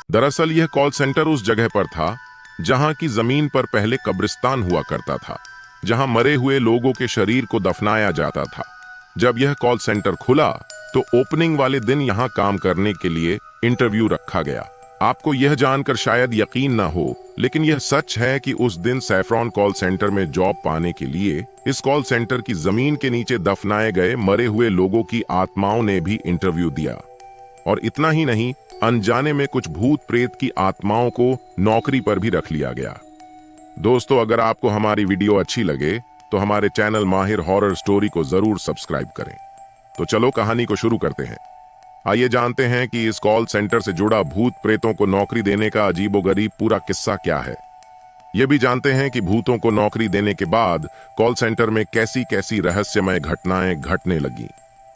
दरअसल यह call centre उस जगह पर था जहां की जमीन पर पहले कब्रिस्तान हुआ करता था, जहां मरे हुए लोगों के शरीर को दफनाया जाता था। जब यह कॉल सेंटर खुला तो ओपनिंग वाले दिन यहां काम करने के लिए इंटरव्यू रखा गया। आपको यह जानकर शायद यकीन ना हो, लेकिन यह सच है कि उस दिन सैफरॉन कॉल सेंटर में जॉब पाने के लिए इस कॉल सेंटर की जमीन के नीचे दफनाए गए मरे हुए लोगों की आत्माओं ने भी इंटरव्यू दिया। और इतना ही नहीं, अनजाने में कुछ भूत प्रेत की आत्माओं को नौकरी पर भी रख लिया गया। दोस्तों, अगर आपको हमारी वीडियो अच्छी लगे तो हमारे चैनल माहिर हॉरर स्टोरी को जरूर सब्सक्राइब करें। तो चलो कहानी को शुरू करते हैं। आइए जानते हैं कि इस कॉल सेंटर से जुड़ा भूत प्रेतों को नौकरी देने का अजीबोगरीब पूरा किस्सा क्या है। यह भी जानते हैं कि भूतों को नौकरी देने के बाद कॉल सेंटर में कैसी कैसी रहस्यमय घटनाएं घटने लगी।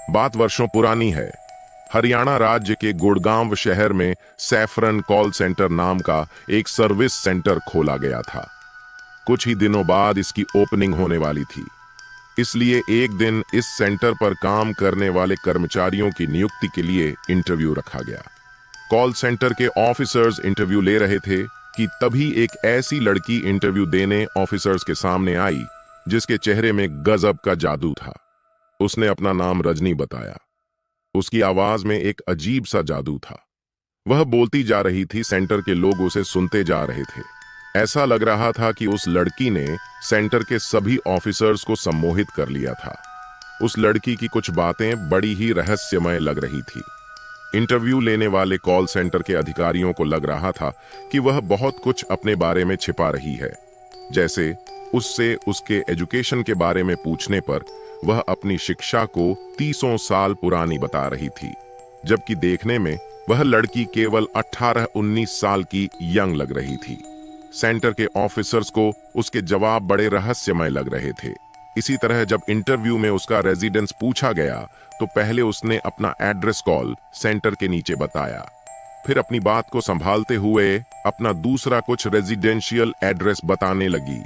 बात वर्षों पुरानी है। हरियाणा राज्य के गुड़गांव शहर में सैफरन कॉल सेंटर नाम का एक सर्विस सेंटर खोला गया था। कुछ ही दिनों बाद इसकी ओपनिंग होने वाली थी, इसलिए एक दिन इस सेंटर पर काम करने वाले कर्मचारियों की नियुक्ति के लिए इंटरव्यू रखा गया। कॉल सेंटर के ऑफिसर्स इंटरव्यू ले रहे थे कि तभी एक ऐसी लड़की इंटरव्यू देने ऑफिसर्स के सामने आई जिसके चेहरे में गजब का जादू था। उसने अपना नाम रजनी बताया। उसकी आवाज में एक अजीब सा जादू था। वह बोलती जा रही थी, सेंटर के लोग उसे सुनते जा रहे थे। ऐसा लग रहा था कि उस लड़की ने सेंटर के सभी ऑफिसर्स को सम्मोहित कर लिया था। उस लड़की की कुछ बातें बड़ी ही रहस्यमय लग रही थी। इंटरव्यू लेने वाले कॉल सेंटर के अधिकारियों को लग रहा था कि वह बहुत कुछ अपने बारे में छिपा रही है। जैसे उससे उसके एजुकेशन के बारे में पूछने पर वह अपनी शिक्षा को 30 साल पुरानी बता रही थी, जबकि देखने में वह लड़की केवल 18-19 साल की यंग लग रही थी। सेंटर के ऑफिसर्स को उसके जवाब बड़े रहस्यमय लग रहे थे। इसी तरह जब इंटरव्यू में उसका रेजिडेंस पूछा गया तो पहले उसने अपना एड्रेस कॉल सेंटर के नीचे बताया, फिर अपनी बात को संभालते हुए अपना दूसरा कुछ रेजिडेंशियल एड्रेस बताने लगी।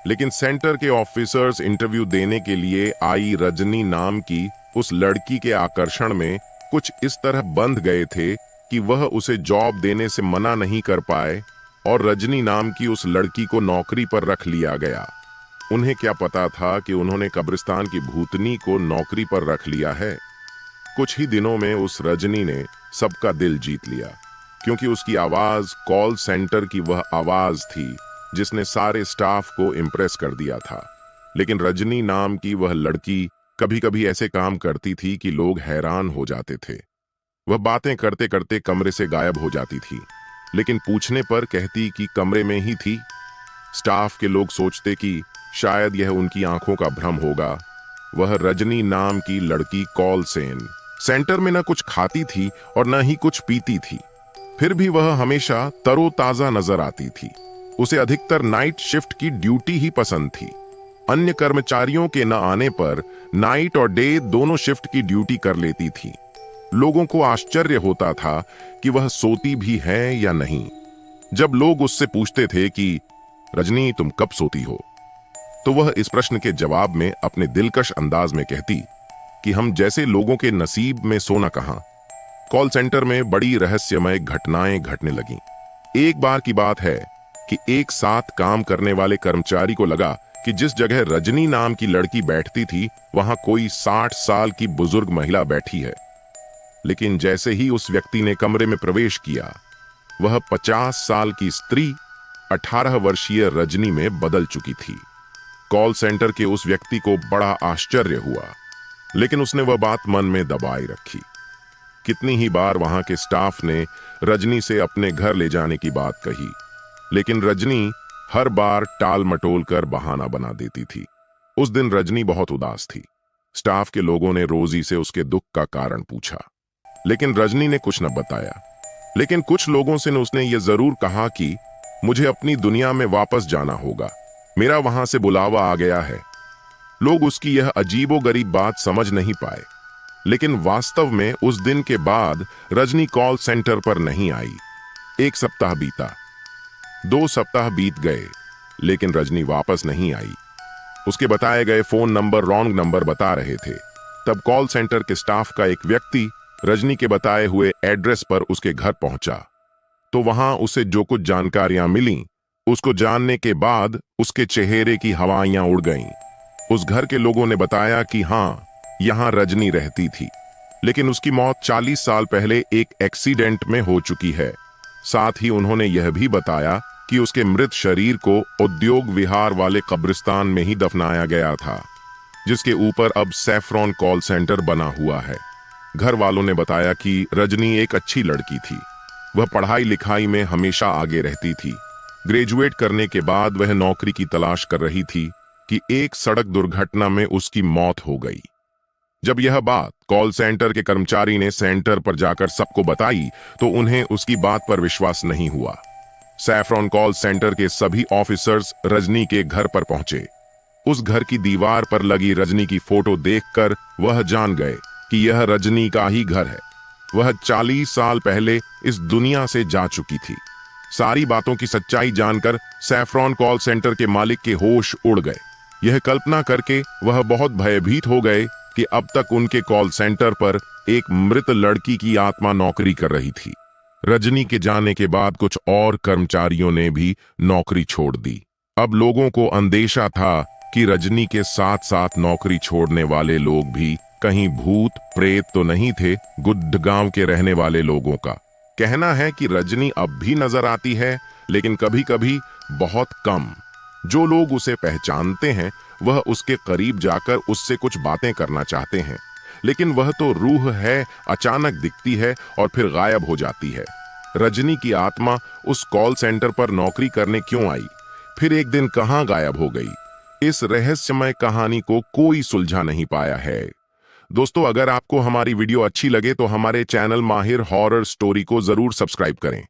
लेकिन सेंटर के ऑफिसर्स इंटरव्यू देने के लिए आई रजनी नाम की उस लड़की के आकर्षण में कुछ इस तरह बंध गए थे कि वह उसे जॉब देने से मना नहीं कर पाए और रजनी नाम की उस लड़की को नौकरी पर रख लिया गया। उन्हें क्या पता था कि उन्होंने कब्रिस्तान की भूतनी को नौकरी पर रख लिया है। कुछ ही दिनों में उस रजनी ने सबका दिल जीत लिया, क्योंकि उसकी आवाज कॉल सेंटर की वह आवाज थी जिसने सारे स्टाफ को इम्प्रेस कर दिया था। लेकिन रजनी नाम की वह लड़की कभी कभी ऐसे काम करती थी कि लोग हैरान हो जाते थे। वह बातें करते करते कमरे से गायब हो जाती थी, लेकिन पूछने पर कहती कि कमरे में ही थी। स्टाफ के लोग सोचते कि शायद यह उनकी आंखों का भ्रम होगा। वह रजनी नाम की लड़की कॉल सेंटर में न कुछ खाती थी और न ही कुछ पीती थी, फिर भी वह हमेशा तरोताजा नजर आती थी। उसे अधिकतर नाइट शिफ्ट की ड्यूटी ही पसंद थी। अन्य कर्मचारियों के न आने पर नाइट और डे दोनों शिफ्ट की ड्यूटी कर लेती थी। लोगों को आश्चर्य होता था कि वह सोती भी है या नहीं। जब लोग उससे पूछते थे कि रजनी तुम कब सोती हो, तो वह इस प्रश्न के जवाब में अपने दिलकश अंदाज में कहती कि हम जैसे लोगों के नसीब में सोना कहां। कॉल सेंटर में बड़ी रहस्यमय घटनाएं घटने लगीं। एक बार की बात है कि एक साथ काम करने वाले कर्मचारी को लगा कि जिस जगह रजनी नाम की लड़की बैठती थी वहां कोई 60 साल की बुजुर्ग महिला बैठी है। लेकिन जैसे ही उस व्यक्ति ने कमरे में प्रवेश किया, वह 50 साल की स्त्री 18 वर्षीय रजनी में बदल चुकी थी। कॉल सेंटर के उस व्यक्ति को बड़ा आश्चर्य हुआ, लेकिन उसने वह बात मन में दबाए रखी। कितनी ही बार वहां के स्टाफ ने रजनी से अपने घर ले जाने की बात कही, लेकिन रजनी हर बार टाल मटोल कर बहाना बना देती थी। उस दिन रजनी बहुत उदास थी। स्टाफ के लोगों ने रोजी से उसके दुख का कारण पूछा, लेकिन रजनी ने कुछ न बताया। लेकिन कुछ लोगों से उसने ये जरूर कहा कि मुझे अपनी दुनिया में वापस जाना होगा, मेरा वहां से बुलावा आ गया है। लोग उसकी यह अजीबोगरीब बात समझ नहीं पाए, लेकिन वास्तव में उस दिन के बाद रजनी कॉल सेंटर पर नहीं आई। 1 सप्ताह बीता, 2 सप्ताह बीत गए, लेकिन रजनी वापस नहीं आई। उसके बताए गए फोन नंबर रॉन्ग नंबर बता रहे थे। तब कॉल सेंटर के स्टाफ का एक व्यक्ति रजनी के बताए हुए एड्रेस पर उसके घर पहुंचा। तो वहां उसे जो कुछ जानकारियां मिली, उसको जानने के बाद उसके चेहरे की हवाइयां उड़ गईं। उस घर के लोगों ने बताया कि हाँ, यहां रजनी रहती थी, लेकिन उसकी मौत 40 साल पहले एक एक्सीडेंट में हो चुकी है। साथ ही उन्होंने यह भी बताया कि उसके मृत शरीर को उद्योग विहार वाले कब्रिस्तान में ही दफनाया गया था, जिसके ऊपर अब सैफरॉन कॉल सेंटर बना हुआ है। घर वालों ने बताया कि रजनी एक अच्छी लड़की थी। वह पढ़ाई लिखाई में हमेशा आगे रहती थी। ग्रेजुएट करने के बाद वह नौकरी की तलाश कर रही थी कि एक सड़क दुर्घटना में उसकी मौत हो गई। जब यह बात कॉल सेंटर के कर्मचारी ने सेंटर पर जाकर सबको बताई, तो उन्हें उसकी बात पर विश्वास नहीं हुआ। सैफरॉन कॉल सेंटर के सभी ऑफिसर्स रजनी के घर पर पहुंचे। उस घर की दीवार पर लगी रजनी की फोटो देखकर वह जान गए कि यह रजनी का ही घर है। वह 40 साल पहले इस दुनिया से जा चुकी थी। सारी बातों की सच्चाई जानकर सैफरॉन कॉल सेंटर के मालिक के होश उड़ गए। यह कल्पना करके वह बहुत भयभीत हो गए कि अब तक उनके कॉल सेंटर पर एक मृत लड़की की आत्मा नौकरी कर रही थी। रजनी के जाने के बाद कुछ और कर्मचारियों ने भी नौकरी छोड़ दी। अब लोगों को अंदेशा था कि रजनी के साथ साथ नौकरी छोड़ने वाले लोग भी कहीं भूत प्रेत तो नहीं थे। गुड़गांव के रहने वाले लोगों का कहना है कि रजनी अब भी नजर आती है, लेकिन कभी कभी बहुत कम। जो लोग उसे पहचानते हैं वह उसके करीब जाकर उससे कुछ बातें करना चाहते हैं, लेकिन वह तो रूह है, अचानक दिखती है और फिर गायब हो जाती है। रजनी की आत्मा उस कॉल सेंटर पर नौकरी करने क्यों आई, फिर एक दिन कहां गायब हो गई, इस रहस्यमय कहानी को कोई सुलझा नहीं पाया है। दोस्तों, अगर आपको हमारी वीडियो अच्छी लगे तो हमारे चैनल माहिर हॉरर स्टोरी को जरूर सब्सक्राइब करें।